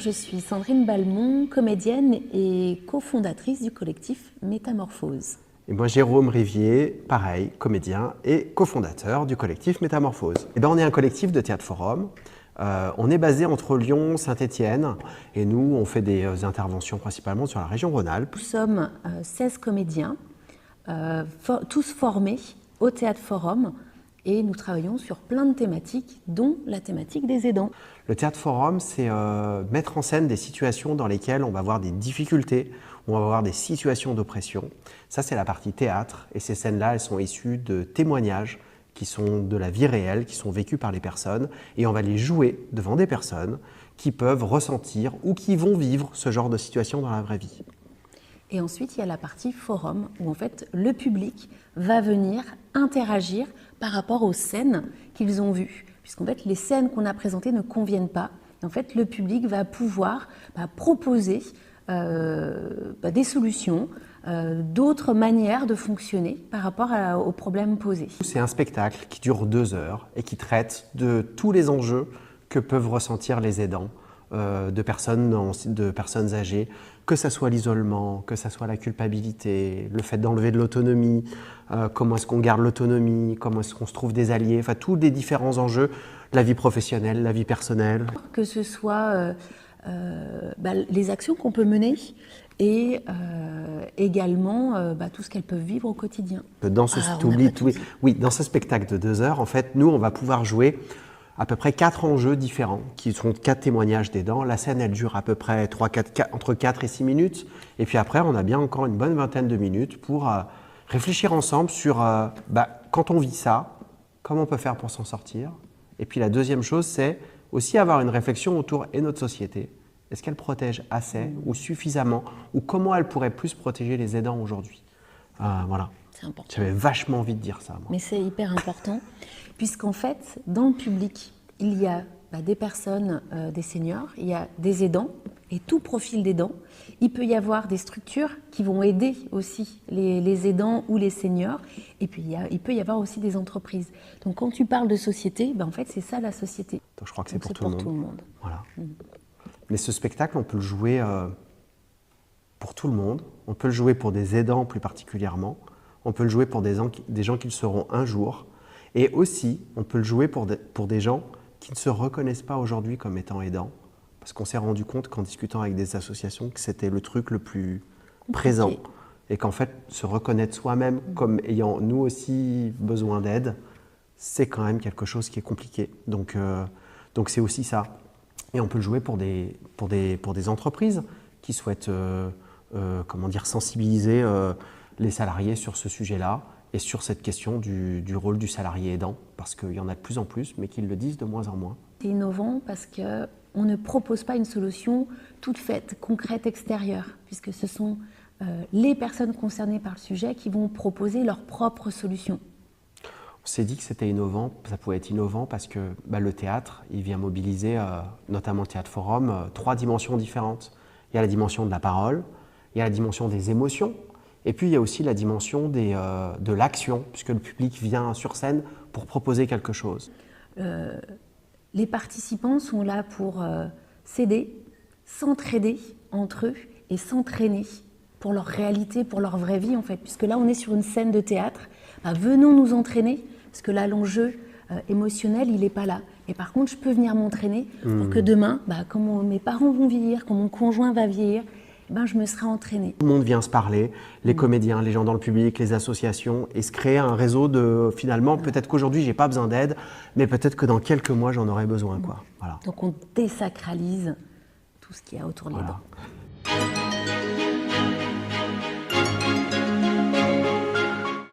je suis Sandrine Balmont, comédienne et cofondatrice du collectif Métamorphose. Et moi, Jérôme Rivier, pareil, comédien et cofondateur du collectif Métamorphose. Et on est un collectif de théâtre forum. On est basé entre Lyon, Saint-Étienne, et nous, on fait des interventions principalement sur la région Rhône-Alpes. Nous sommes 16 comédiens, tous formés au théâtre forum, et nous travaillons sur plein de thématiques, dont la thématique des aidants. Le théâtre forum, c'est mettre en scène des situations dans lesquelles on va avoir des difficultés, on va avoir des situations d'oppression. Ça, c'est la partie théâtre, et ces scènes-là, elles sont issues de témoignages qui sont de la vie réelle, qui sont vécus par les personnes, et on va les jouer devant des personnes qui peuvent ressentir ou qui vont vivre ce genre de situation dans la vraie vie. Et ensuite, il y a la partie forum, où en fait, le public va venir interagir par rapport aux scènes qu'ils ont vues. Puisqu'en fait, les scènes qu'on a présentées ne conviennent pas. Et en fait, le public va pouvoir proposer des solutions, d'autres manières de fonctionner par rapport aux problèmes posés. C'est un spectacle qui dure 2 heures et qui traite de tous les enjeux que peuvent ressentir les aidants de personnes âgées, que ce soit l'isolement, que ce soit la culpabilité, le fait d'enlever de l'autonomie, comment est-ce qu'on garde l'autonomie, comment est-ce qu'on se trouve des alliés, enfin tous les différents enjeux, la vie professionnelle, la vie personnelle. Que ce soit les actions qu'on peut mener et également tout ce qu'elles peuvent vivre au quotidien. Dans ce spectacle de 2 heures, en fait, nous, on va pouvoir jouer à peu près 4 enjeux différents, qui sont 4 témoignages d'aidants. La scène, elle dure à peu près entre 4 et 6 minutes. Et puis après, on a bien encore une bonne vingtaine de minutes pour réfléchir ensemble sur, quand on vit ça, comment on peut faire pour s'en sortir. Et puis la deuxième chose, c'est aussi avoir une réflexion autour de notre société. Est-ce qu'elle protège assez ou suffisamment, ou comment elle pourrait plus protéger les aidants aujourd'hui? Voilà. C'est important. J'avais vachement envie de dire ça, moi. Mais c'est hyper important, puisqu'en fait, dans le public, il y a des personnes, des seniors, il y a des aidants, et tout profil d'aidant. Il peut y avoir des structures qui vont aider aussi les aidants ou les seniors, et puis il peut y avoir aussi des entreprises. Donc quand tu parles de société, en fait, c'est ça la société. Donc je crois que c'est pour tout le monde. Voilà. Mais ce spectacle, on peut le jouer pour tout le monde. On peut le jouer pour des aidants plus particulièrement. On peut le jouer pour des gens qui le seront un jour. Et aussi, on peut le jouer pour des gens qui ne se reconnaissent pas aujourd'hui comme étant aidants. Parce qu'on s'est rendu compte qu'en discutant avec des associations que c'était le truc le plus présent. Et qu'en fait, se reconnaître soi-même comme ayant nous aussi besoin d'aide, c'est quand même quelque chose qui est compliqué. Donc c'est aussi ça. Et on peut le jouer pour des entreprises qui souhaitent sensibiliser les salariés sur ce sujet-là et sur cette question du rôle du salarié aidant, parce qu'il y en a de plus en plus, mais qu'ils le disent de moins en moins. C'est innovant parce qu'on ne propose pas une solution toute faite, concrète, extérieure, puisque ce sont les personnes concernées par le sujet qui vont proposer leurs propres solutions. On s'est dit que c'était innovant, ça pouvait être innovant parce que le théâtre, il vient mobiliser, notamment le théâtre forum, 3 dimensions différentes. Il y a la dimension de la parole, il y a la dimension des émotions, et puis il y a aussi la dimension de l'action, puisque le public vient sur scène pour proposer quelque chose. Les participants sont là pour s'aider, s'entraider entre eux et s'entraîner pour leur réalité, pour leur vraie vie en fait. Puisque là on est sur une scène de théâtre, venons nous entraîner, parce que là l'enjeu émotionnel il n'est pas là. Mais par contre je peux venir m'entraîner pour que demain, quand mes parents vont vieillir, quand mon conjoint va vieillir, je me serai entraînée. Tout le monde vient se parler, les comédiens, les gens dans le public, les associations, et se créer un réseau de, finalement, peut-être qu'aujourd'hui, j'ai pas besoin d'aide, mais peut-être que dans quelques mois, j'en aurai besoin, quoi. Voilà. Donc on désacralise tout ce qu'il y a autour des dents.